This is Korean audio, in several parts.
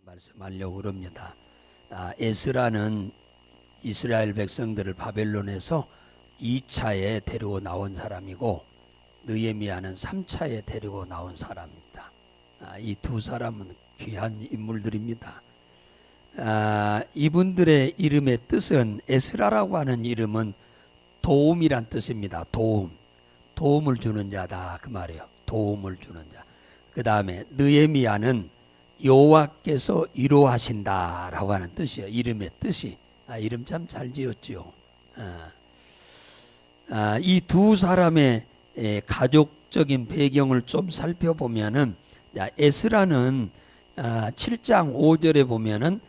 말씀하려고 합니다. 에스라는 이스라엘 백성들을 바벨론에서 2차에 데리고 나온 사람이고 느헤미야는 3차에 데리고 나온 사람입니다. 이 두 사람은 귀한 인물들입니다. 이분들의 이름의 뜻은 에스라라고 하는 이름은 도움이란 뜻입니다. 도움을 주는 자다 그 말이에요. 도움을 주는 자. 그 다음에 느헤미야는 여호와께서 위로하신다라고 하는 뜻이에요. 이름의 뜻이. 이름 참 잘 지었죠. 이 두 사람의 가족적인 배경을 좀 살펴보면은 에스라는 7장 5절에 보면은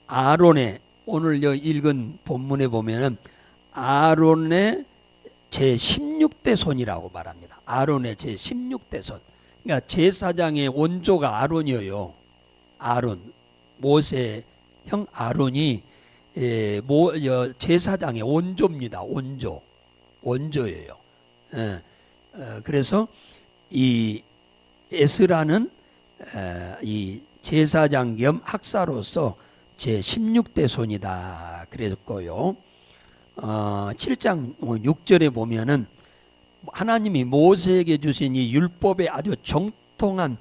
아론의 오늘 읽은 본문에 보면은 아론의 제16대 손이라고 말합니다. 아론의 제16대 손. 그러니까 제사장의 원조가 아론이에요. 아론, 모세 형 아론이 제사장의 원조입니다. 원조예요. 그래서 이 에스라는 이 제사장 겸 학사로서 제16대 손이다 그랬고요. 7장 6절에 보면은 하나님이 모세에게 주신 이 율법에 아주 정통한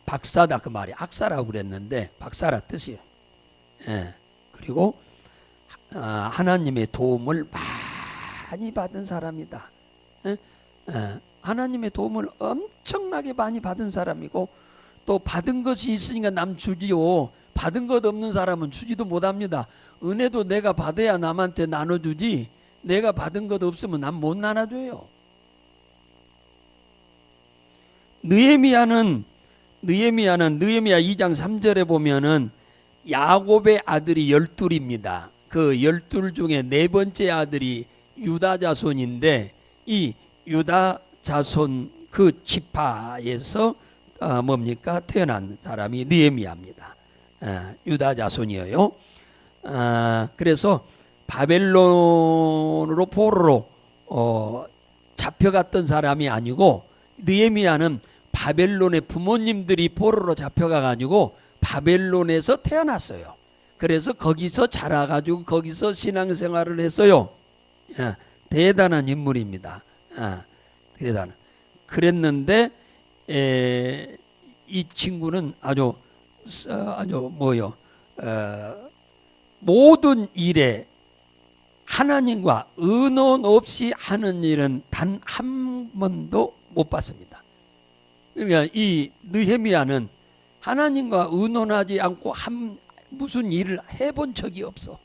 박사다 그 말이 학사라고 그랬는데 박사라 뜻이에요. 그리고 하나님의 도움을 많이 받은 사람이다. 하나님의 도움을 엄청나게 많이 받은 사람이고 또 받은 것이 있으니까 남 주지요. 받은 것 없는 사람은 주지도 못합니다. 은혜도 내가 받아야 남한테 나눠주지 내가 받은 것 없으면 남 못 나눠줘요. 느헤미야 2장 3절에 보면은 야곱의 아들이 12입니다. 그 12 중에 네 번째 아들이 유다 자손인데 이 유다 자손 그 지파에서 뭡니까? 태어난 사람이 느헤미야입니다. 유다 자손이에요. 그래서 바벨론으로 포로로 잡혀갔던 사람이 아니고 느헤미야는 바벨론의 부모님들이 포로로 잡혀가가지고 바벨론에서 태어났어요. 그래서 거기서 자라가지고 거기서 신앙생활을 했어요. 대단한 인물입니다. 대단한. 그랬는데 이 친구는 아주 모든 일에 하나님과 의논 없이 하는 일은 단 한 번도 못 봤습니다. 그러니까 이 느헤미야는 하나님과 의논하지 않고 무슨 일을 해본 적이 없어.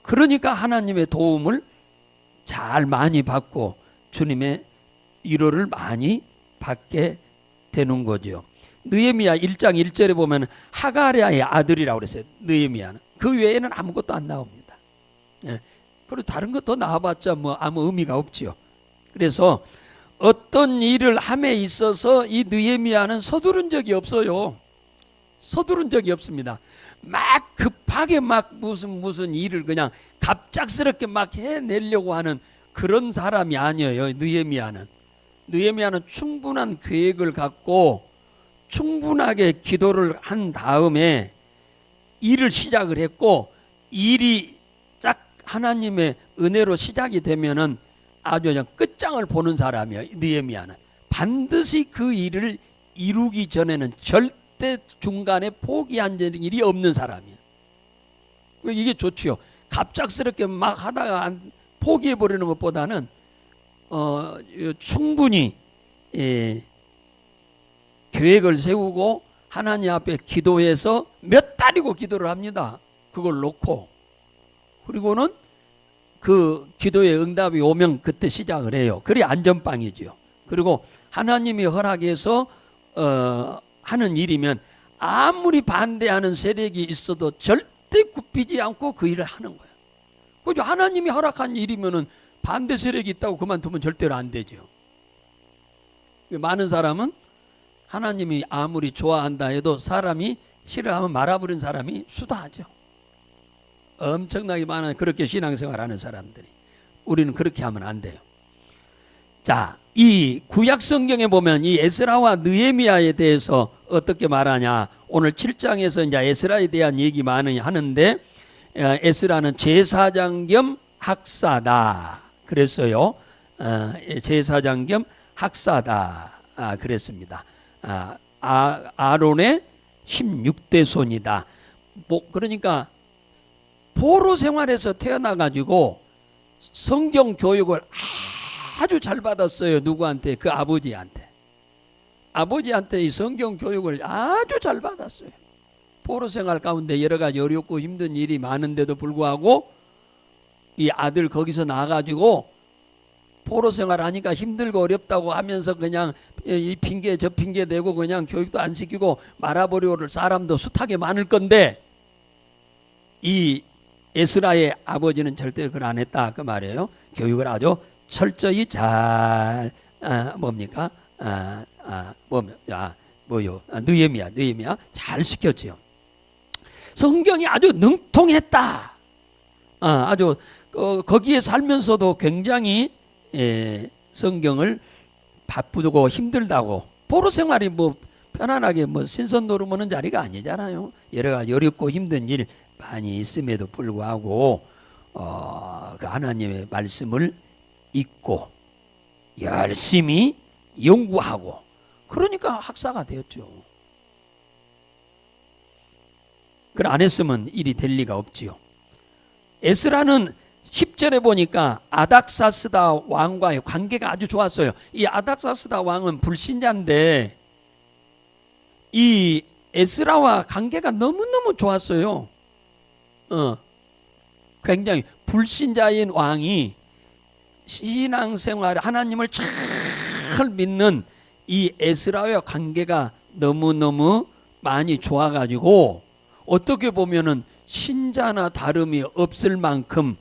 그러니까 하나님의 도움을 잘 많이 받고 주님의 위로를 많이 받게 되는 거죠. 느헤미야 1장 1절에 보면 하가랴의 아들이라고 그랬어요. 느헤미야는. 그 외에는 아무것도 안 나옵니다. 그리고 다른 것 더 나와봤자 뭐 아무 의미가 없지요. 그래서 어떤 일을 함에 있어서 이 느헤미야는 서두른 적이 없어요. 서두른 적이 없습니다. 막 급하게 막 무슨 일을 그냥 갑작스럽게 막 해내려고 하는 그런 사람이 아니에요. 느헤미야는 충분한 계획을 갖고 충분하게 기도를 한 다음에 일을 시작을 했고 일이 딱 하나님의 은혜로 시작이 되면은 아주 그냥 끝장을 보는 사람이에요. 느헤미야는 반드시 그 일을 이루기 전에는 절대 중간에 포기한 일이 없는 사람이에요. 이게 좋지요. 갑작스럽게 막 하다가 포기해버리는 것보다는 충분히 계획을 세우고 하나님 앞에 기도해서 몇 달이고 기도를 합니다. 그걸 놓고 그리고는 그 기도의 응답이 오면 그때 시작을 해요. 그게 안전빵이죠. 그리고 하나님이 허락해서 하는 일이면 아무리 반대하는 세력이 있어도 절대 굽히지 않고 그 일을 하는 거예요. 그죠? 하나님이 허락한 일이면은 반대 세력이 있다고 그만두면 절대로 안 되죠. 많은 사람은 하나님이 아무리 좋아한다 해도 사람이 싫어하면 말아버린 사람이 수다하죠. 엄청나게 많아요. 그렇게 신앙생활하는 사람들이. 우리는 그렇게 하면 안 돼요. 자, 이 구약 성경에 보면 이 에스라와 느헤미야에 대해서 어떻게 말하냐? 오늘 7장에서 이제 에스라에 대한 얘기 많이 하는데 에스라는 제사장 겸 학사다 그랬어요. 제사장 겸 학사다 그랬습니다. 아론의 16대 손이다. 그러니까 포로 생활에서 태어나 가지고 성경 교육을 아주 잘 받았어요. 누구한테? 그 아버지한테 이 성경 교육을 아주 잘 받았어요. 포로 생활 가운데 여러 가지 어렵고 힘든 일이 많은데도 불구하고 이 아들 거기서 나가지고 포로 생활 하니까 힘들고 어렵다고 하면서 그냥 이 핑계 저 핑계 대고 그냥 교육도 안 시키고 말아버려올 사람도 숱하게 많을 건데 이 에스라의 아버지는 절대 그걸 안 했다 그 말이에요. 교육을 아주 철저히 잘 느헤미야 잘 시켰지요. 성경이 아주 능통했다. 아주 거기에 살면서도 굉장히 성경을 바쁘고 힘들다고. 포로 생활이 뭐 편안하게 뭐 신선 노름하는 자리가 아니잖아요. 여러 가지 어렵고 힘든 일 많이 있음에도 불구하고 그 하나님의 말씀을 읽고 열심히 연구하고 그러니까 학사가 되었죠. 그걸 안 했으면 일이 될 리가 없지요. 에스라는 10절에 보니까 아닥사스다 왕과의 관계가 아주 좋았어요. 이 아닥사스다 왕은 불신자인데 이 에스라와 관계가 너무너무 좋았어요. 굉장히 불신자인 왕이 신앙생활 하나님을 잘 믿는 이 에스라와 관계가 너무너무 많이 좋아가지고 어떻게 보면은 신자나 다름이 없을 만큼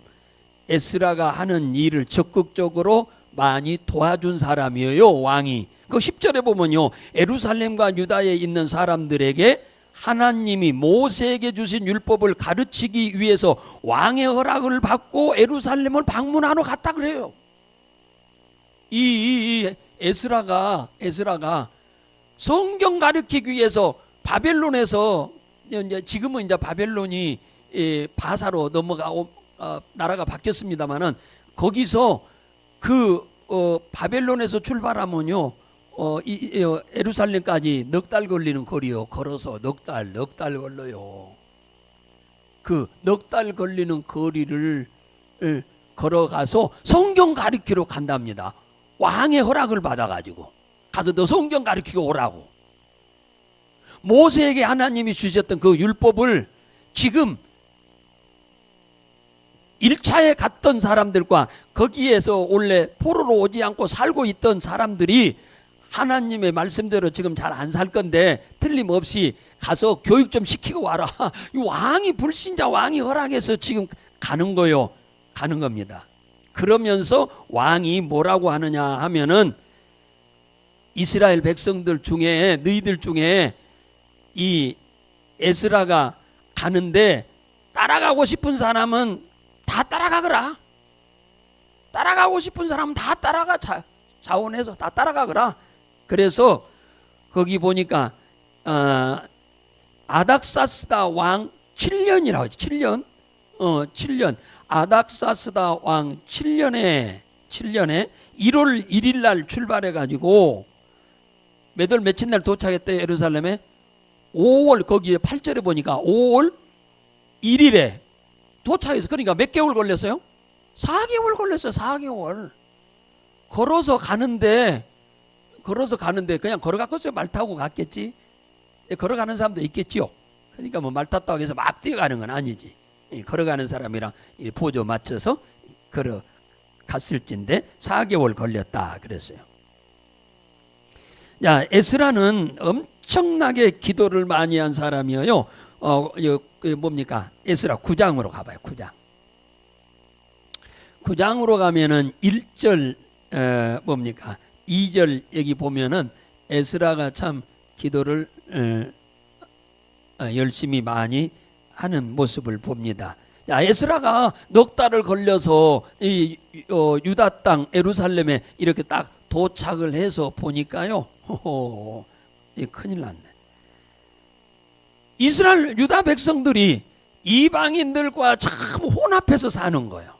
에스라가 하는 일을 적극적으로 많이 도와준 사람이에요. 왕이. 그 10절에 보면요, 예루살렘과 유다에 있는 사람들에게 하나님이 모세에게 주신 율법을 가르치기 위해서 왕의 허락을 받고 예루살렘을 방문하러 갔다 그래요. 이 에스라가 성경 가르치기 위해서 바벨론에서 이제 지금은 이제 바벨론이 바사로 넘어가고 나라가 바뀌었습니다만은 거기서 그 바벨론에서 출발하면요 예루살렘까지 넉 달 걸리는 거리요. 걸어서 넉 달 걸려요. 그 넉 달 걸리는 거리를 걸어가서 성경 가르치러 간답니다. 왕의 허락을 받아가지고 가서 너 성경 가르치고 오라고. 모세에게 하나님이 주셨던 그 율법을 지금 1차에 갔던 사람들과 거기에서 원래 포로로 오지 않고 살고 있던 사람들이 하나님의 말씀대로 지금 잘 안 살 건데 틀림없이 가서 교육 좀 시키고 와라. 왕이 불신자 왕이 허락해서 지금 가는 거요. 가는 겁니다. 그러면서 왕이 뭐라고 하느냐 하면은 이스라엘 백성들 중에 너희들 중에 이 에스라가 가는데 따라가고 싶은 사람은 다 따라가거라. 따라가고 싶은 사람은 다 따라가. 자원해서 다 따라가거라. 그래서 거기 보니까 아닥사스다 왕 7년이라고 하죠. 7년. 7년. 아닥사스다 왕 7년에 1월 1일 날 출발해 가지고 몇 월 며칠 날 도착했대요. 예루살렘에 5월 거기에 8절에 보니까 5월 1일에 도착해서 그러니까 몇 개월 걸렸어요? 4개월 걸렸어요. 4개월. 걸어서 가는데 그냥 걸어갔겠어요? 말 타고 갔겠지? 걸어가는 사람도 있겠지요. 그러니까 뭐 말 탔다고 해서 막 뛰어가는 건 아니지. 걸어가는 사람이랑 보조 맞춰서 걸어갔을진데 4개월 걸렸다 그랬어요. 자, 에스라는 엄청나게 기도를 많이 한 사람이에요. 뭡니까? 에스라 9장으로 가봐요. 9장으로 가면은 1절 뭡니까? 2절 여기 보면은 에스라가 참 기도를 열심히 많이 하는 모습을 봅니다. 자, 에스라가 넉 달을 걸려서 이 유다 땅 예루살렘에 이렇게 딱 도착을 해서 보니까요. 큰일 났네. 이스라엘 유다 백성들이 이방인들과 참 혼합해서 사는 거예요.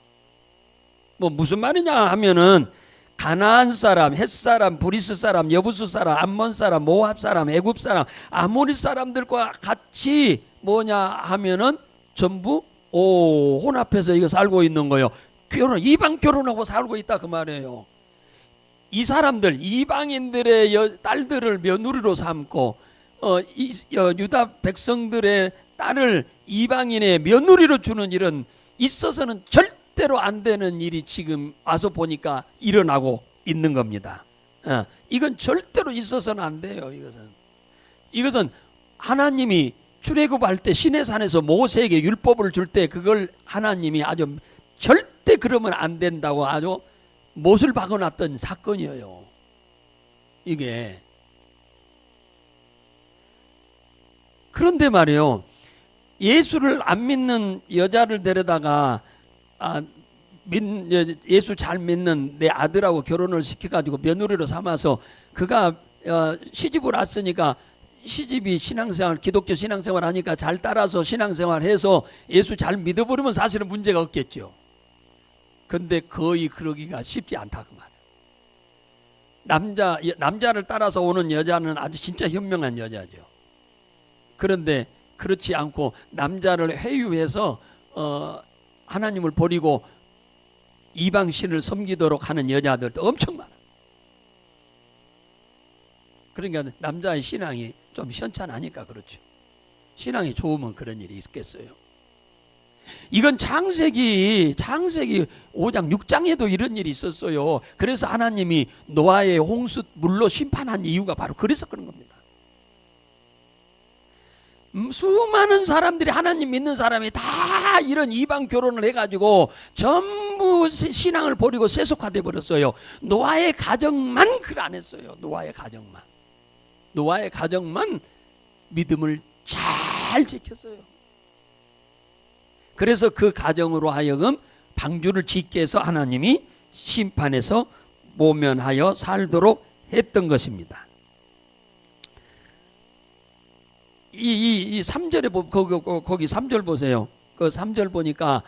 뭐 무슨 말이냐 하면은 가나안 사람, 헷 사람, 브리스 사람, 여부수 사람, 암몬 사람, 모압 사람, 애굽 사람, 아모리 사람들과 같이 뭐냐 하면은 전부 혼합해서 이거 살고 있는 거예요. 이방 결혼하고 살고 있다 그 말이에요. 이 사람들 이방인들의 딸들을 며느리로 삼고 유다 백성들의 딸을 이방인의 며느리로 주는 일은 있어서는 절대로 안 되는 일이 지금 와서 보니까 일어나고 있는 겁니다. 이건 절대로 있어서는 안 돼요. 이것은 하나님이 출애굽할 때 시내산에서 모세에게 율법을 줄 때 그걸 하나님이 아주 절대 그러면 안 된다고 아주 못을 박아놨던 사건이에요. 이게. 그런데 말이에요. 예수를 안 믿는 여자를 데려다가 예수 잘 믿는 내 아들하고 결혼을 시켜가지고 며느리로 삼아서 그가 시집을 왔으니까 시집이 신앙생활 기독교 신앙생활 하니까 잘 따라서 신앙생활 해서 예수 잘 믿어버리면 사실은 문제가 없겠죠. 근데 거의 그러기가 쉽지 않다 그 말이에요. 남자를 따라서 오는 여자는 아주 진짜 현명한 여자죠. 그런데 그렇지 않고 남자를 회유해서 하나님을 버리고 이방신을 섬기도록 하는 여자들도 엄청 많아. 그러니까 남자의 신앙이 좀 현찬하니까 그렇죠. 신앙이 좋으면 그런 일이 있겠어요. 이건 창세기 5장 6장에도 이런 일이 있었어요. 그래서 하나님이 노아의 홍수 물로 심판한 이유가 바로 그래서 그런 겁니다. 수많은 사람들이 하나님 믿는 사람이 다 이런 이방 결혼을 해가지고 전부 신앙을 버리고 세속화돼 버렸어요. 노아의 가정만 그걸 안 했어요. 노아의 가정만 믿음을 잘 지켰어요. 그래서 그 가정으로 하여금 방주를 짓게 해서 하나님이 심판에서 모면하여 살도록 했던 것입니다. 이 3절에 거기 3절 보세요. 그 3절 보니까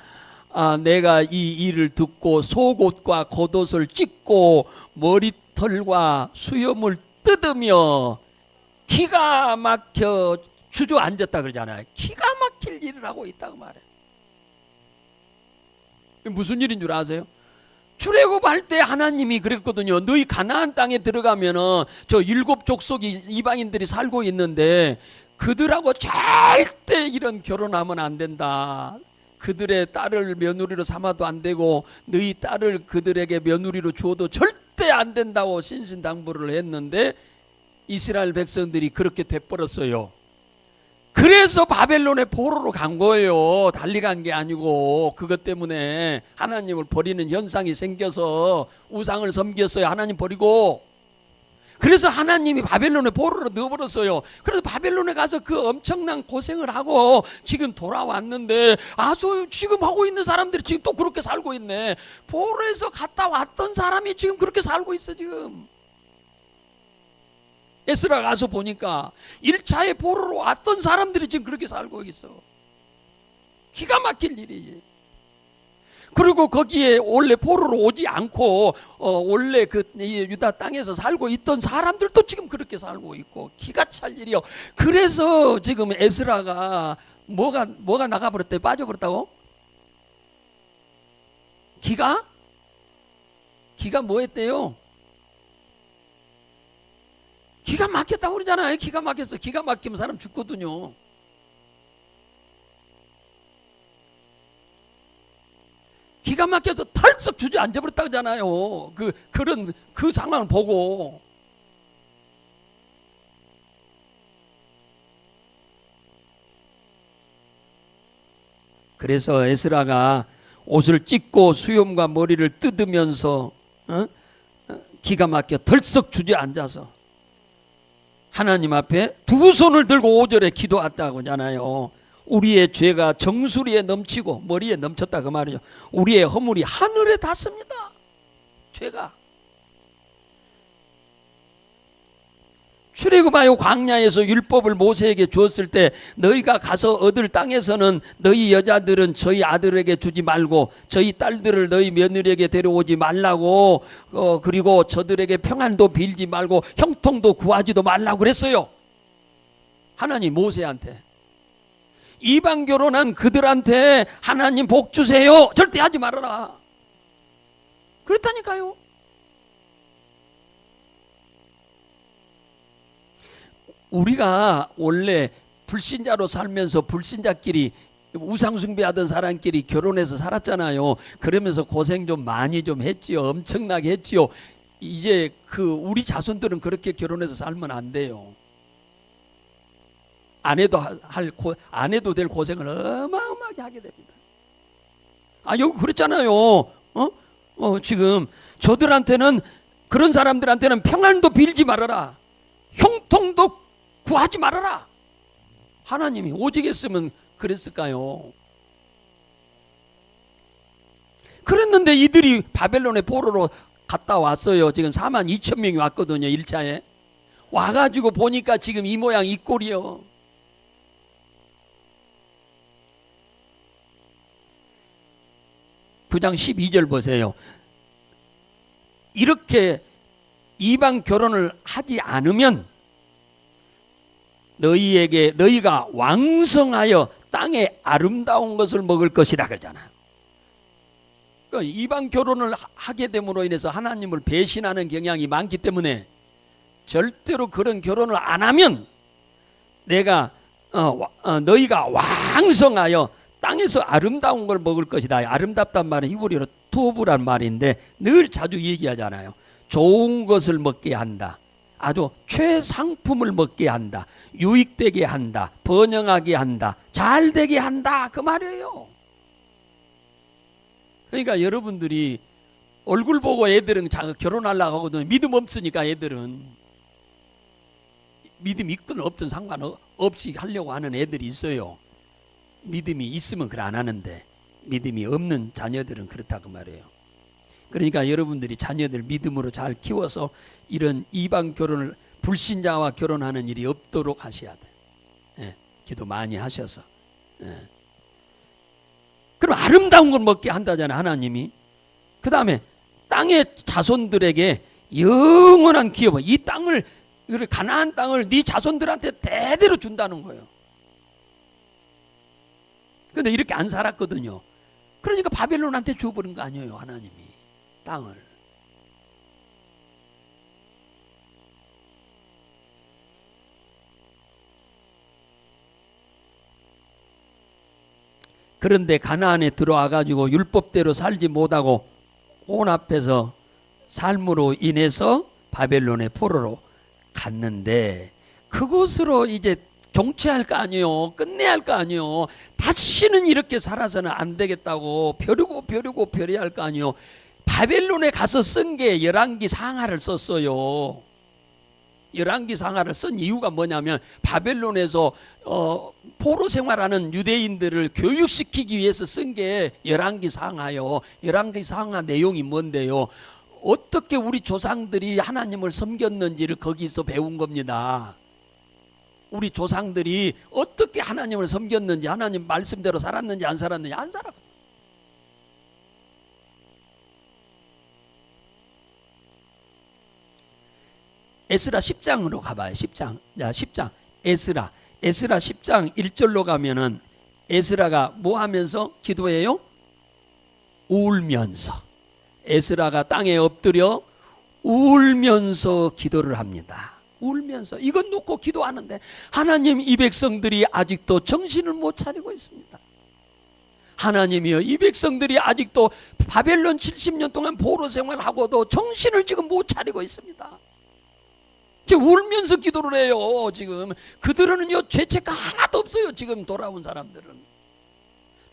내가 이 일을 듣고 속옷과 겉옷을 찢고 머리털과 수염을 뜯으며 기가 막혀 주저앉았다 그러잖아요. 기가 막힐 일을 하고 있다고 말해요. 무슨 일인 줄 아세요? 출애굽할 때 하나님이 그랬거든요. 너희 가나안 땅에 들어가면은 저 7 족속이 이방인들이 살고 있는데 그들하고 절대 이런 결혼하면 안 된다. 그들의 딸을 며느리로 삼아도 안 되고 너희 딸을 그들에게 며느리로 주어도 절대 안 된다고 신신당부를 했는데 이스라엘 백성들이 그렇게 돼버렸어요. 그래서 바벨론의 포로로 간 거예요. 달리 간 게 아니고 그것 때문에 하나님을 버리는 현상이 생겨서 우상을 섬겼어요. 하나님 버리고. 그래서 하나님이 바벨론의 포로로 넣어버렸어요. 그래서 바벨론에 가서 그 엄청난 고생을 하고 지금 돌아왔는데 아주 지금 하고 있는 사람들이 지금 또 그렇게 살고 있네. 포로에서 갔다 왔던 사람이 지금 그렇게 살고 있어 지금. 에스라 가서 보니까 1차에 포로로 왔던 사람들이 지금 그렇게 살고 있어. 기가 막힐 일이지. 그리고 거기에 원래 포로로 오지 않고 원래 그 유다 땅에서 살고 있던 사람들도 지금 그렇게 살고 있고 기가 찰 일이요. 그래서 지금 에스라가 뭐가 나가버렸대? 빠져버렸다고? 기가 뭐 했대요? 기가 막혔다고 그러잖아요. 기가 막혔어. 기가 막히면 사람 죽거든요. 기가 막혀서 털썩 주저앉아버렸다고 하잖아요. 그 상황을 보고. 그래서 에스라가 옷을 찢고 수염과 머리를 뜯으면서 기가 막혀 털썩 주저앉아서 하나님 앞에 두 손을 들고 5절에 기도했다고 하잖아요. 우리의 죄가 정수리에 넘치고 머리에 넘쳤다 그 말이죠. 우리의 허물이 하늘에 닿습니다. 출애굽하여 광야에서 율법을 모세에게 주었을 때 너희가 가서 얻을 땅에서는 너희 여자들은 저희 아들에게 주지 말고 저희 딸들을 너희 며느리에게 데려오지 말라고 그리고 저들에게 평안도 빌지 말고 형통도 구하지도 말라고 그랬어요. 하나님 모세한테. 이방 결혼한 그들한테 하나님 복 주세요. 절대 하지 말아라. 그랬다니까요. 우리가 원래 불신자로 살면서 불신자끼리 우상숭배하던 사람끼리 결혼해서 살았잖아요. 그러면서 고생 좀 많이 좀 했지요. 엄청나게 했지요. 이제 우리 자손들은 그렇게 결혼해서 살면 안 돼요. 안 해도 될 고생을 어마어마하게 하게 됩니다. 여기 그랬잖아요. 지금 저들한테는, 그런 사람들한테는 평안도 빌지 말아라. 형통도 구하지 말아라. 하나님이 오직 했으면 그랬을까요? 그랬는데 이들이 바벨론의 포로로 갔다 왔어요. 지금 42,000명이 왔거든요. 1차에 와가지고 보니까 지금 이 모양 이 꼴이요. (9장 12절) 보세요. 이렇게 이방 결혼을 하지 않으면 너희가 왕성하여 땅의 아름다운 것을 먹을 것이라 그러잖아요. 그러니까 이방 결혼을 하게 됨으로 인해서 하나님을 배신하는 경향이 많기 때문에 절대로 그런 결혼을 안 하면 너희가 왕성하여 땅에서 아름다운 걸 먹을 것이다. 아름답단 말은 히브리어로 투브란 말인데 늘 자주 얘기하잖아요. 좋은 것을 먹게 한다. 아주 최상품을 먹게 한다. 유익되게 한다. 번영하게 한다. 잘되게 한다. 그 말이에요. 그러니까 여러분들이 얼굴 보고 애들은 결혼하려고 하거든요. 믿음 없으니까 애들은. 믿음 있든 없든 상관없이 하려고 하는 애들이 있어요. 믿음이 있으면 그걸 안 하는데 믿음이 없는 자녀들은 그렇다고 말해요. 그러니까 여러분들이 자녀들 믿음으로 잘 키워서 이런 이방 결혼을, 불신자와 결혼하는 일이 없도록 하셔야 돼. 기도 많이 하셔서. 그럼 아름다운 걸 먹게 한다잖아요, 하나님이. 그 다음에 땅의 자손들에게 영원한 기업을, 이 땅을, 가나안 땅을 네 자손들한테 대대로 준다는 거예요. 근데 이렇게 안 살았거든요. 그러니까 바벨론한테 줘버린 거 아니에요, 하나님이 땅을. 그런데 가나안에 들어와 가지고 율법대로 살지 못하고 혼합해서 삶으로 인해서 바벨론의 포로로 갔는데 그곳으로 이제 정체할 거 아니에요. 끝내야 할 거 아니에요. 다시는 이렇게 살아서는 안 되겠다고 벼르고 할 거 아니에요. 바벨론에 가서 쓴 게 열왕기 상하를 썼어요. 열왕기 상하를 쓴 이유가 뭐냐면 바벨론에서 포로 생활하는 유대인들을 교육시키기 위해서 쓴 게 열왕기 상하요. 열왕기 상하 내용이 뭔데요? 어떻게 우리 조상들이 하나님을 섬겼는지를 거기서 배운 겁니다. 우리 조상들이 어떻게 하나님을 섬겼는지, 하나님 말씀대로 살았는지 안 살았는지 안 살아. 에스라 10장으로 가봐요. 10장. 자, 10장. 에스라 10장 1절로 가면은 에스라가 뭐 하면서 기도해요? 울면서. 에스라가 땅에 엎드려 울면서 기도를 합니다. 울면서. 이건 놓고 기도하는데 하나님, 이 백성들이 아직도 정신을 못 차리고 있습니다. 하나님이여, 이 백성들이 아직도 바벨론 70년 동안 포로 생활하고도 정신을 지금 못 차리고 있습니다. 지금 울면서 기도를 해요. 지금 그들은요 죄책감 하나도 없어요. 지금 돌아온 사람들은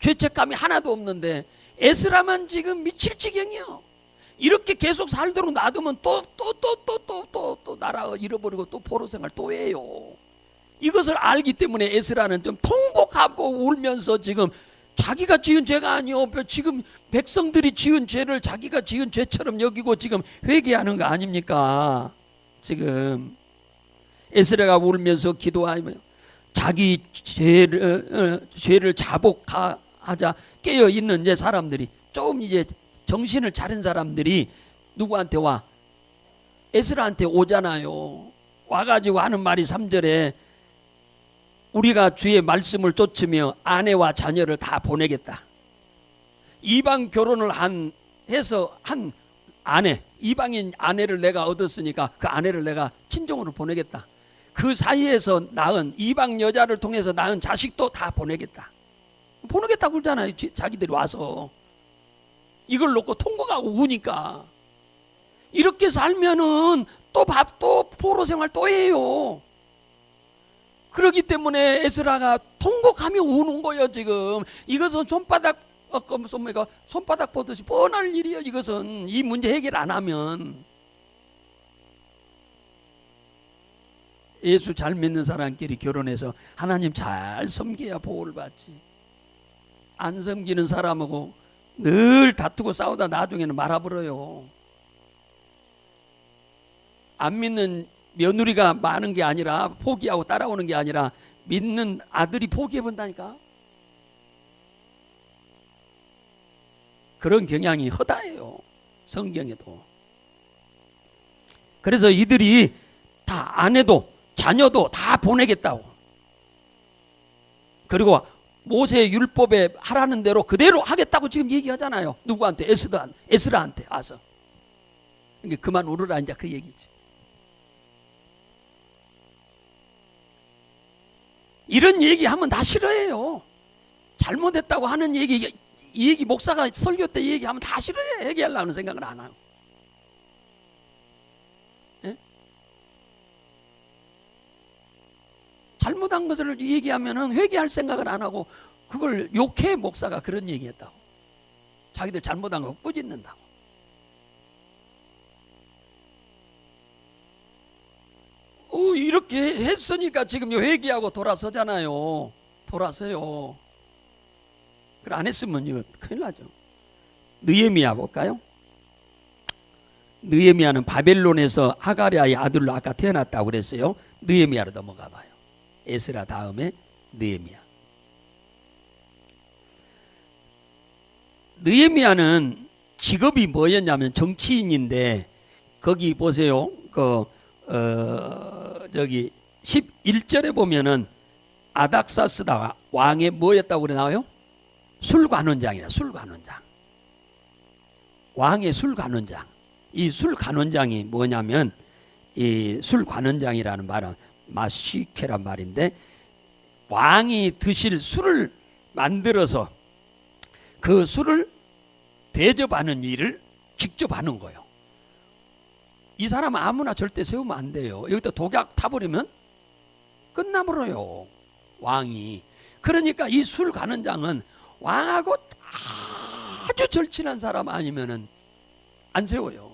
죄책감이 하나도 없는데 에스라만 지금 미칠 지경이요. 이렇게 계속 살도록 놔두면 또 나라 잃어버리고 또 포로 생활 또 해요. 이것을 알기 때문에 에스라는 좀 통곡하고 울면서 지금 자기가 지은 죄가 아니요, 지금 백성들이 지은 죄를 자기가 지은 죄처럼 여기고 지금 회개하는 거 아닙니까? 지금 에스라가 울면서 기도하며 자기 죄를 자복하자 깨어 있는 이제 사람들이, 좀 이제 정신을 차린 사람들이 누구한테 와? 에스라한테 오잖아요. 와가지고 하는 말이 3절에 우리가 주의 말씀을 쫓으며 아내와 자녀를 다 보내겠다. 이방 결혼을 해서 한 아내, 이방인 아내를 내가 얻었으니까 그 아내를 내가 친정으로 보내겠다. 그 사이에서 낳은 이방 여자를 통해서 낳은 자식도 다 보내겠다. 보내겠다고 그러잖아요. 자기들이 와서. 이걸 놓고 통곡하고 우니까. 이렇게 살면은 또 밥도 포로 생활 또 해요. 그렇기 때문에 에스라가 통곡하며 우는 거예요. 지금 이것은 손바닥 보듯이 뻔할 일이에요. 이것은 이 문제 해결 안 하면. 예수 잘 믿는 사람끼리 결혼해서 하나님 잘 섬겨야 복을 받지. 안 섬기는 사람하고 늘 다투고 싸우다 나중에는 말아버려요. 안 믿는 며느리가 많은 게 아니라, 포기하고 따라오는 게 아니라 믿는 아들이 포기해본다니까. 그런 경향이 허다해요. 성경에도. 그래서 이들이 다 아내도 자녀도 다 보내겠다고. 그리고 모세 율법에 하라는 대로 그대로 하겠다고 지금 얘기하잖아요. 누구한테? 에스라한테 와서. 그러니까 그만 울으라 이제 그 얘기지. 이런 얘기하면 다 싫어해요. 잘못했다고 하는 이 얘기 목사가 설교 때 얘기하면 다 싫어해. 얘기하려는 생각을 안 하고. 예? 잘못한 것을 얘기하면 회개할 생각을 안 하고 그걸 욕해. 목사가 그런 얘기했다고. 자기들 잘못한 거 꾸짖는다고. 이렇게 했으니까 지금 회개하고 돌아서잖아요. 돌아서요. 그걸 안 했으면 이거 큰일 나죠. 느헤미야 볼까요? 느헤미야는 바벨론에서 하가랴의 아들로 아까 태어났다고 그랬어요. 느헤미야로 넘어가 봐요. 에스라 다음에 느헤미야. 느헤미야는 직업이 뭐였냐면 정치인인데, 거기 보세요. 저기 11절에 보면은 아닥사스다 왕의 뭐였다고 그래 나와요? 술관원장이라. 술관원장. 왕의 술관원장. 이 술관원장이 뭐냐면, 이 술관원장이라는 말은 마시케란 말인데, 왕이 드실 술을 만들어서 그 술을 대접하는 일을 직접 하는 거예요. 이 사람은 아무나 절대 세우면 안 돼요. 여기다 독약 타버리면 끝나버려요, 왕이. 그러니까 이 술관원장은 왕하고 아주 절친한 사람 아니면은 안 세워요.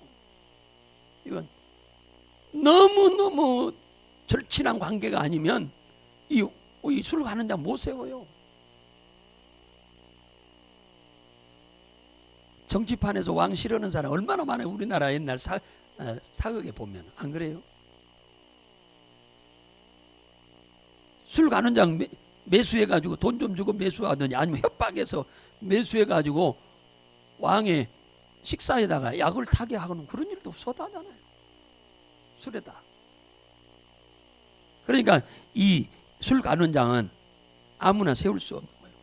이건 너무너무 절친한 관계가 아니면 이 술관원장 못 세워요. 정치판에서 왕 싫어하는 사람 얼마나 많아요. 우리나라 옛날 사극에 보면. 안 그래요? 술관원장 매수해가지고 돈 좀 주고 매수하더니, 아니면 협박해서 매수해가지고 왕의 식사에다가 약을 타게 하고는 그런 일도 없었다잖아요. 술에다. 그러니까 이 술관원장은 아무나 세울 수 없는 거예요.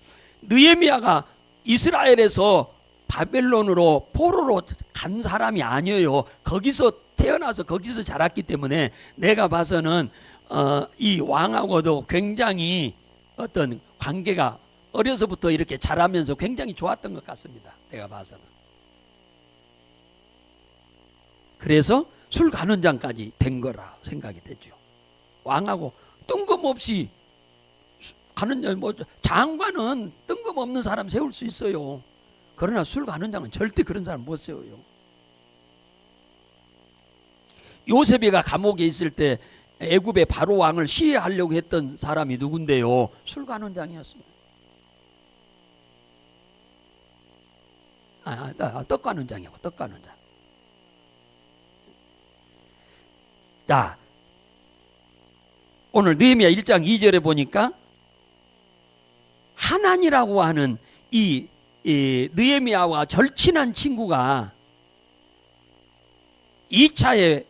느헤미야가 이스라엘에서 바벨론으로 포로로 간 사람이 아니에요. 거기서 태어나서 거기서 자랐기 때문에 내가 봐서는 이 왕하고도 굉장히 어떤 관계가 어려서부터 이렇게 자라면서 굉장히 좋았던 것 같습니다. 내가 봐서는. 그래서 술관원장까지 된 거라 생각이 되죠. 왕하고 뜬금없이 가는, 장관은 뜬금없는 사람 세울 수 있어요. 그러나 술관원장은 절대 그런 사람 못 세워요. 요셉이가 감옥에 있을 때 애굽의 바로 왕을 시해하려고 했던 사람이 누군데요? 술관원장이었어요. 떡관원장이고, 떡관원장. 자, 오늘 느헤미야 1장 2절에 보니까 하난이라고 하는 이 느헤미야와 절친한 친구가 2차의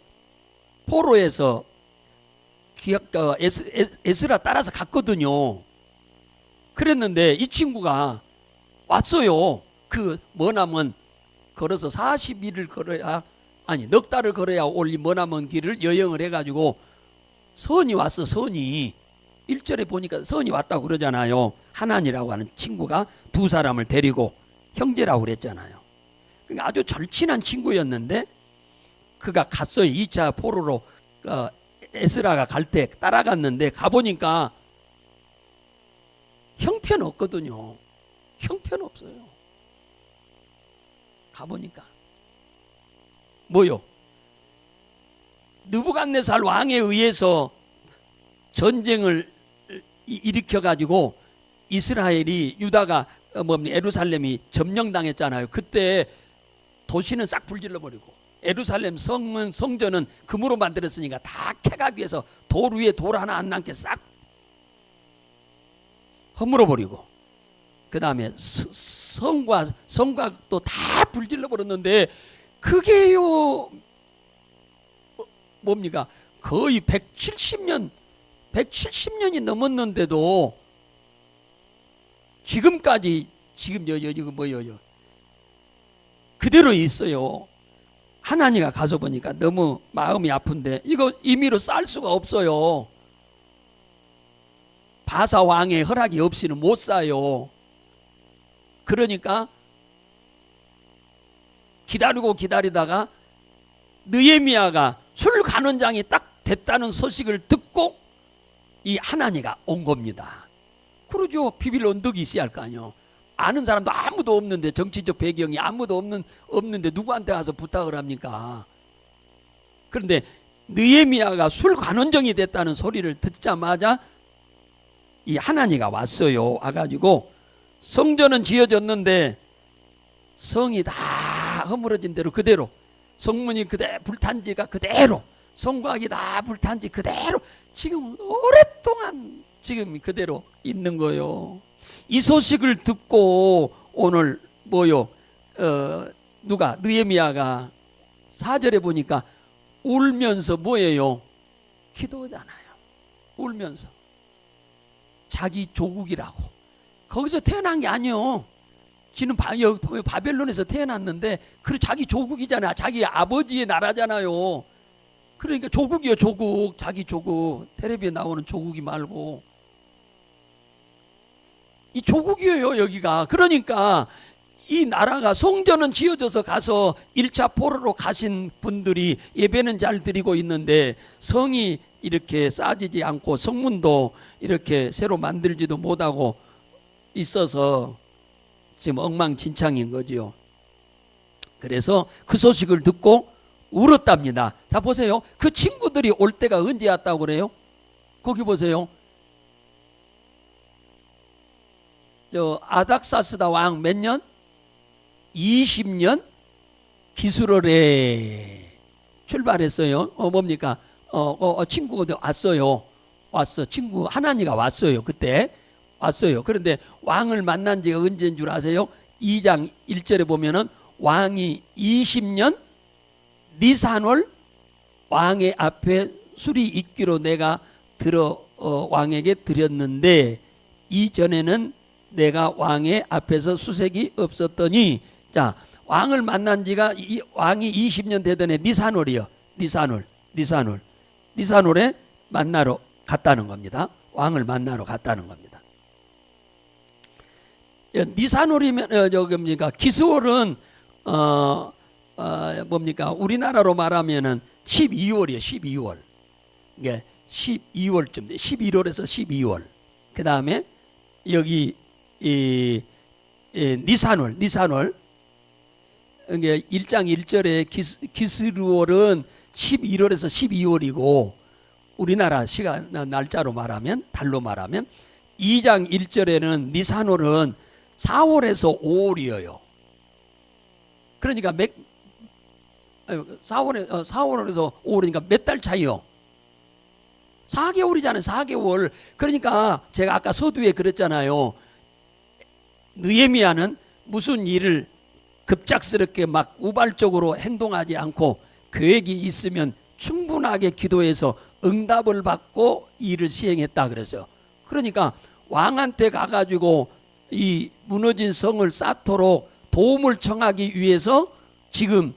포로에서 에스라 따라서 갔거든요. 그랬는데 이 친구가 왔어요. 그 머나먼 걸어서 40일을 걸어야, 아니 넉 달을 걸어야 올 이 머나먼 길을 여행을 해가지고 선이 왔어. 선이 1절에 보니까 선이 왔다고 그러잖아요. 하난이라고 하는 친구가 두 사람을 데리고, 형제라고 그랬잖아요. 그러니까 아주 절친한 친구였는데 그가 갔어요. 2차 포로로 에스라가 갈 때 따라갔는데 가보니까 형편없거든요. 형편없어요. 가보니까 뭐요? 느부갓네살 왕에 의해서 전쟁을 일으켜 가지고 이스라엘이, 유다가 예루살렘이 점령당했잖아요. 그때 도시는 싹 불질러 버리고, 예루살렘 성전은 금으로 만들었으니까 다 캐가기 위해서 돌 위에 돌 하나 안 남게 싹 허물어 버리고, 그 다음에 성곽도 다 불질러 버렸는데, 그게요 뭡니까? 거의 170년이 넘었는데도 지금까지, 지금 이거 뭐예요? 그대로 있어요. 하나니가 가서 보니까 너무 마음이 아픈데 이거 임의로 쌀 수가 없어요. 바사 왕의 허락이 없이는 못 사요. 그러니까 기다리다가 느헤미야가 술 간원장이 딱 됐다는 소식을 듣고 이 하나니가 온 겁니다. 그러죠. 비빌 언덕이 있어야 할 거 아니에요. 아는 사람도 아무도 없는데, 정치적 배경이 아무도 없는데 누구한테 가서 부탁을 합니까? 그런데 느헤미야가 술 관원정이 됐다는 소리를 듣자마자 이 하나니가 왔어요. 와가지고 성전은 지어졌는데 성이 다 허물어진 대로 그대로, 성문이 그대로 불탄 지가 그대로, 성곽이 다 불탄 지 그대로 지금 오랫동안 지금 그대로 있는 거예요. 이 소식을 듣고 오늘 뭐요? 누가? 느헤미야가 4절에 보니까 울면서 뭐예요? 기도잖아요. 울면서 자기 조국이라고. 거기서 태어난 게 아니요. 지는 바벨론에서 태어났는데 그 자기 조국이잖아. 자기 아버지의 나라잖아요. 그러니까 조국이요, 조국. 자기 조국. 텔레비에 나오는 조국이 말고 이 조국이에요, 여기가. 그러니까 이 나라가, 성전은 지어져서 가서 1차 포로로 가신 분들이 예배는 잘 드리고 있는데 성이 이렇게 쌓아지지 않고 성문도 이렇게 새로 만들지도 못하고 있어서 지금 엉망진창인 거지요. 그래서 그 소식을 듣고 울었답니다. 자, 보세요. 그 친구들이 올 때가 언제 왔다고 그래요? 거기 보세요. 아닥사스다 왕 몇 년? 20년 기술월에 출발했어요. 뭡니까? 친구가 왔어요. 친구 하나니가 왔어요. 그때 왔어요. 그런데 왕을 만난 지가 언제인 줄 아세요? 2장 1절에 보면은 왕이 20년 니산월 왕의 앞에 술이 있기로 내가 왕에게 드렸는데 이전에는 내가 왕의 앞에서 수색이 없었더니, 자, 왕을 만난 지가 왕이 20년 되던 해 니산월이요. 니산월에 만나러 갔다는 겁니다. 왕을 만나러 갔다는 겁니다. 니산월이면 뭡니까? 기스월은 뭡니까? 우리나라로 말하면은 12월이에요. 12월. 이게 12월쯤 돼. 11월에서 12월. 그 다음에 여기 니산월. 이게 1장 1절에 기스루월은 11월에서 12월이고, 우리나라 시간 날짜로 말하면, 달로 말하면 2장 1절에는 니산월은 4월에서 5월이에요. 그러니까 4월에서 5월이니까 몇 달 차이요? 4개월이잖아요. 4개월. 그러니까 제가 아까 서두에 그랬잖아요. 느헤미야는 무슨 일을 급작스럽게 막 우발적으로 행동하지 않고 계획이 있으면 충분하게 기도해서 응답을 받고 일을 시행했다 그랬어요. 그러니까 왕한테 가가지고 이 무너진 성을 쌓도록 도움을 청하기 위해서 지금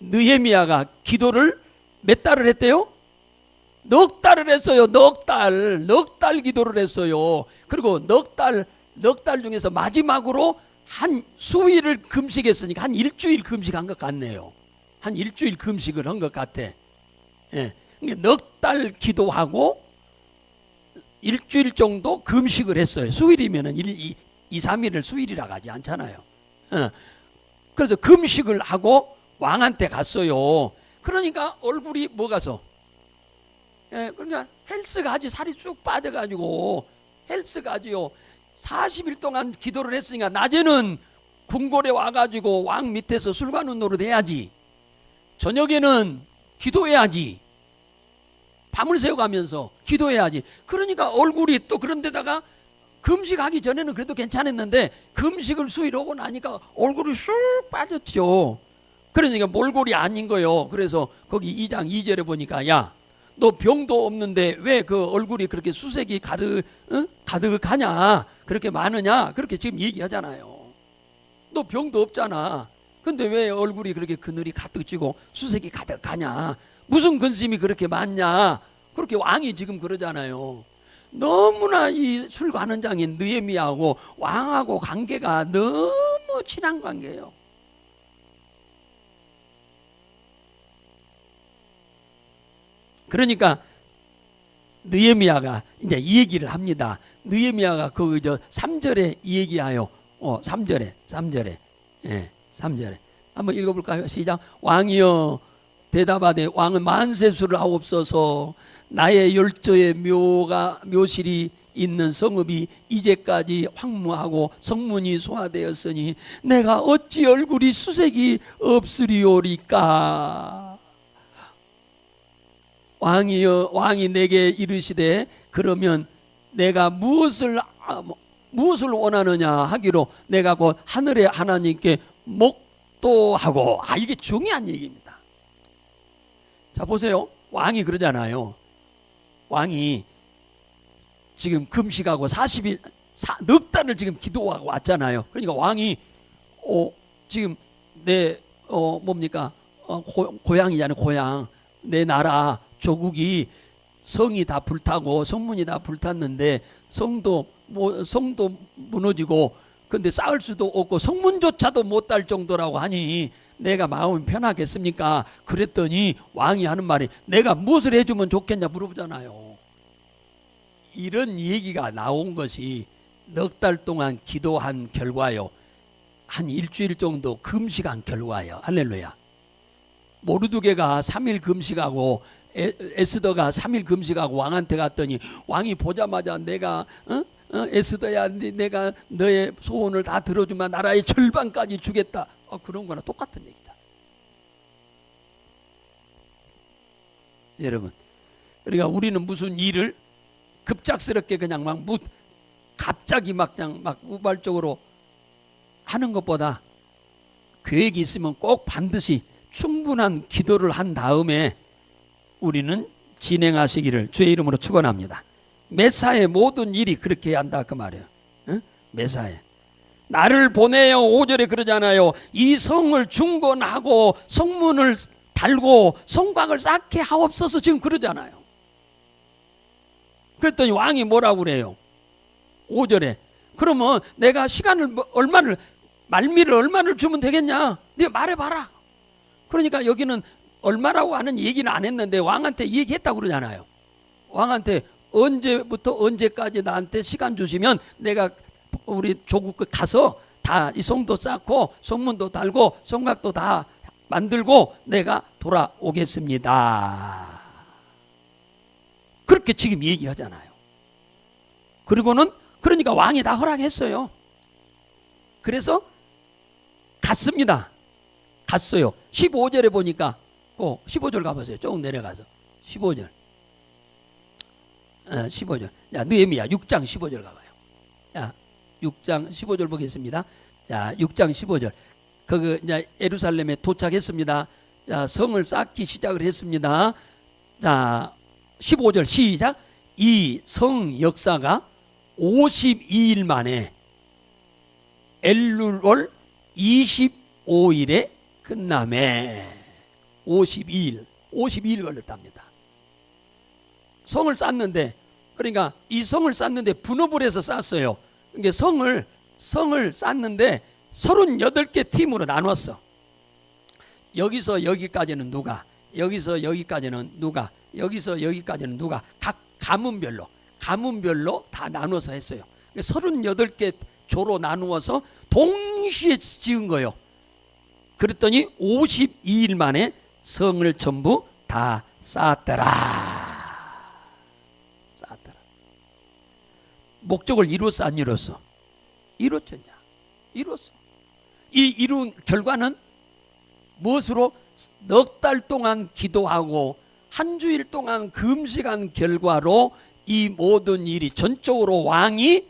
느헤미야가 기도를 몇 달을 했대요? 넉 달을 했어요. 넉 달 기도를 했어요. 그리고 넉 달 중에서 마지막으로 한 수일을 금식했으니까 한 일주일 금식한 것 같네요. 한 일주일 금식을 한 것 같아. 예. 넉 달 기도하고 일주일 정도 금식을 했어요. 수일이면은 2, 3일을 수일이라고 하지 않잖아요. 그래서 금식을 하고 왕한테 갔어요. 그러니까 얼굴이 뭐가서? 예, 그러니까 헬스가 아주 살이 쭉 빠져가지고 헬스가 아주요. 40일 동안 기도를 했으니까 낮에는 궁궐에 와가지고 왕 밑에서 술관운 노릇 해야지. 저녁에는 기도해야지. 밤을 새워가면서 기도해야지. 그러니까 얼굴이 또 그런데다가 금식하기 전에는 그래도 괜찮았는데 금식을 수일하고 나니까 얼굴이 쑥 빠졌죠. 그러니까 몰골이 아닌 거예요. 그래서 거기 2장 2절에 보니까 야, 너 병도 없는데 왜 그 얼굴이 그렇게 수색이 가득하냐? 그렇게 많으냐? 그렇게 지금 얘기하잖아요. 너 병도 없잖아. 근데 왜 얼굴이 그렇게 그늘이 가득 찌고 수색이 가득하냐? 무슨 근심이 그렇게 많냐? 그렇게 왕이 지금 그러잖아요. 너무나 이 술관원장인 느헤미야하고 왕하고 관계가 너무 친한 관계예요. 그러니까 느헤미야가 이제 이 얘기를 합니다. 느헤미야가 그 3절에 이 얘기하여 3절에 예, 3절에 한번 읽어볼까요? 시작. 왕이여 대답하되 왕은 만세수를 하옵소서. 나의 열조의 묘실이 있는 성읍이 이제까지 황무하고 성문이 소화되었으니 내가 어찌 얼굴이 수색이 없으리오리까. 왕이 내게 이르시되 그러면 내가 무엇을 원하느냐 하기로 내가 곧 하늘의 하나님께 목도하고. 이게 중요한 얘기입니다. 자 보세요. 왕이 그러잖아요. 왕이 지금 금식하고 40일 넉 달을 지금 기도하고 왔잖아요. 그러니까 왕이 지금 내 뭡니까 고향이잖아요. 고향 내 나라 조국이 성이 다 불타고 성문이 다 불탔는데 성도 무너지고 근데 쌓을 수도 없고 성문조차도 못 딸 정도라고 하니 내가 마음이 편하겠습니까? 그랬더니 왕이 하는 말이 내가 무엇을 해주면 좋겠냐 물어보잖아요. 이런 얘기가 나온 것이 넉 달 동안 기도한 결과요. 한 일주일 정도 금식한 결과예요. 할렐루야. 모르드게가 3일 금식하고 에스더가 3일 금식하고 왕한테 갔더니 왕이 보자마자 내가 에스더야 내가 너의 소원을 다 들어주면 나라의 절반까지 주겠다. 그런 거나 똑같은 얘기다. 여러분, 그러니까 우리는 무슨 일을 급작스럽게 그냥 갑자기 막 우발적으로 하는 것보다 계획이 있으면 꼭 반드시 충분한 기도를 한 다음에 우리는 진행하시기를 주의 이름으로 축원합니다. 메사의 모든 일이 그렇게 해야 한다 그 말이에요. 메사에 나를 보내요. 5절에 그러잖아요. 이 성을 중건하고 성문을 달고 성곽을 쌓게 하옵소서 지금 그러잖아요. 그랬더니 왕이 뭐라고 그래요? 5절에 그러면 내가 시간을 말미를 얼마를 주면 되겠냐? 네가 말해봐라. 그러니까 여기는 얼마라고 하는 얘기는 안 했는데 왕한테 얘기했다고 그러잖아요. 왕한테 언제부터 언제까지 나한테 시간 주시면 내가 우리 조국 가서 다 이 성도 쌓고 성문도 달고 성곽도 다 만들고 내가 돌아오겠습니다. 그렇게 지금 얘기하잖아요. 그리고는 그러니까 왕이 다 허락했어요. 그래서 갔습니다. 갔어요. 15절에 보니까 15절 가보세요. 조금 내려가서 15절. 15절. 자, 느헤미야 6장 15절 가봐요. 자, 6장 15절 보겠습니다. 자, 6장 15절. 이제 예루살렘에 도착했습니다. 자, 성을 쌓기 시작을 했습니다. 자, 15절 시작. 이 성 역사가 52일 만에 엘룰월 25일에 끝남에 52일 걸렸답니다. 성을 쌓는데, 그러니까 이 성을 쌓는데 분업을 해서 쌓았어요. 그러니까 성을 쌓는데 38개 팀으로 나눴어. 여기서 여기까지는 누가, 여기서 여기까지는 누가, 여기서 여기까지는 누가, 각 가문별로 다 나눠서 했어요. 38개 조로 나누어서 동시에 지은 거예요. 그랬더니 52일 만에 성을 전부 다 쌓았더라. 목적을 이뤘어, 안 이뤘어? 이뤘죠. 이뤘어. 이 이룬 결과는 무엇으로? 넉 달 동안 기도하고 한 주일 동안 금식한 결과로 이 모든 일이 전적으로 왕이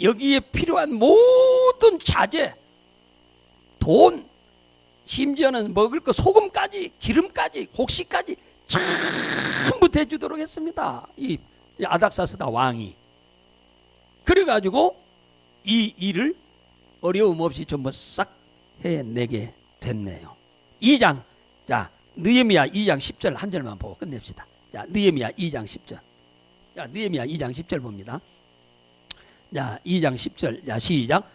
여기에 필요한 모든 자재, 돈, 심지어는 먹을 거 소금까지, 기름까지, 곡식까지 전부 대주도록 했습니다. 이 아닥사스다 왕이. 그래가지고 이 일을 어려움 없이 전부 싹 해내게 됐네요. 2장, 자, 느헤미야 2장 10절 한 절만 보고 끝냅시다. 자, 느헤미야 2장 10절. 자, 느헤미야 2장 10절 봅니다. 자, 2장 10절. 자, 시작.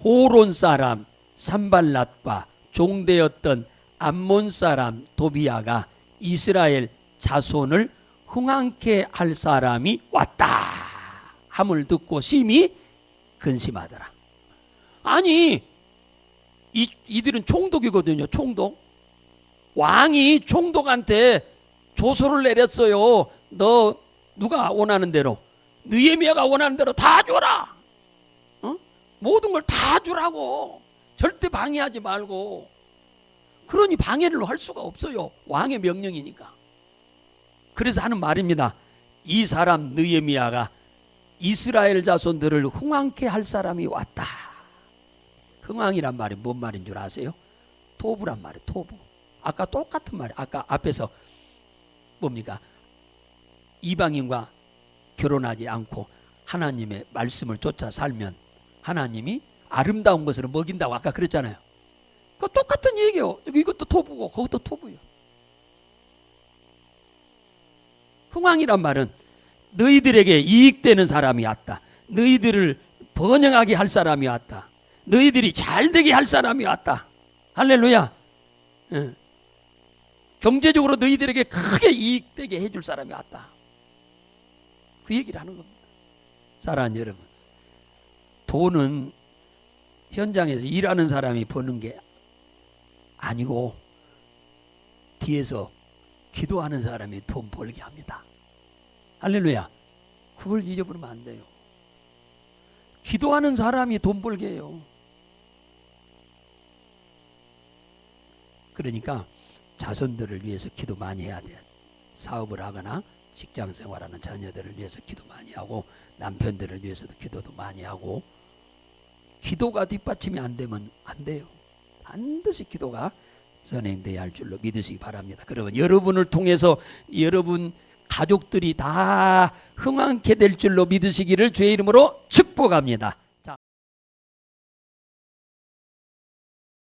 호론 사람 산발랏과 종되었던 암몬 사람 도비야가 이스라엘 자손을 흥황케 할 사람이 왔다 함을 듣고 심히 근심하더라. 아니, 이들은 총독이거든요. 총독. 왕이 총독한테 조서를 내렸어요. 너 누가 원하는 대로, 느헤미야가 원하는 대로 다 줘라. 모든 걸 다 주라고. 절대 방해하지 말고. 그러니 방해를 할 수가 없어요. 왕의 명령이니까. 그래서 하는 말입니다. 이 사람 느헤미야가 이스라엘 자손들을 흥황케 할 사람이 왔다. 흥황이란 말이 뭔 말인 줄 아세요? 토부란 말이에요. 토부. 아까 똑같은 말이에요. 아까 앞에서 뭡니까? 이방인과 결혼하지 않고 하나님의 말씀을 쫓아 살면 하나님이 아름다운 것으로 먹인다고 아까 그랬잖아요. 그 똑같은 얘기예요. 이것도 토부고 그것도 토부예요. 흥황이란 말은 너희들에게 이익되는 사람이 왔다. 너희들을 번영하게 할 사람이 왔다. 너희들이 잘되게 할 사람이 왔다. 할렐루야. 경제적으로 너희들에게 크게 이익되게 해줄 사람이 왔다. 그 얘기를 하는 겁니다. 사랑하는 여러분, 돈은 현장에서 일하는 사람이 버는 게 아니고 뒤에서 기도하는 사람이 돈 벌게 합니다. 할렐루야. 그걸 잊어버리면 안 돼요. 기도하는 사람이 돈 벌게 해요. 그러니까 자손들을 위해서 기도 많이 해야 돼. 사업을 하거나 직장 생활하는 자녀들을 위해서 기도 많이 하고 남편들을 위해서도 기도도 많이 하고. 기도가 뒷받침이 안 되면 안 돼요. 반드시 기도가 선행돼야 할 줄로 믿으시기 바랍니다. 그러면 여러분을 통해서 여러분 가족들이 다 흥황케 될 줄로 믿으시기를 주의 이름으로 축복합니다.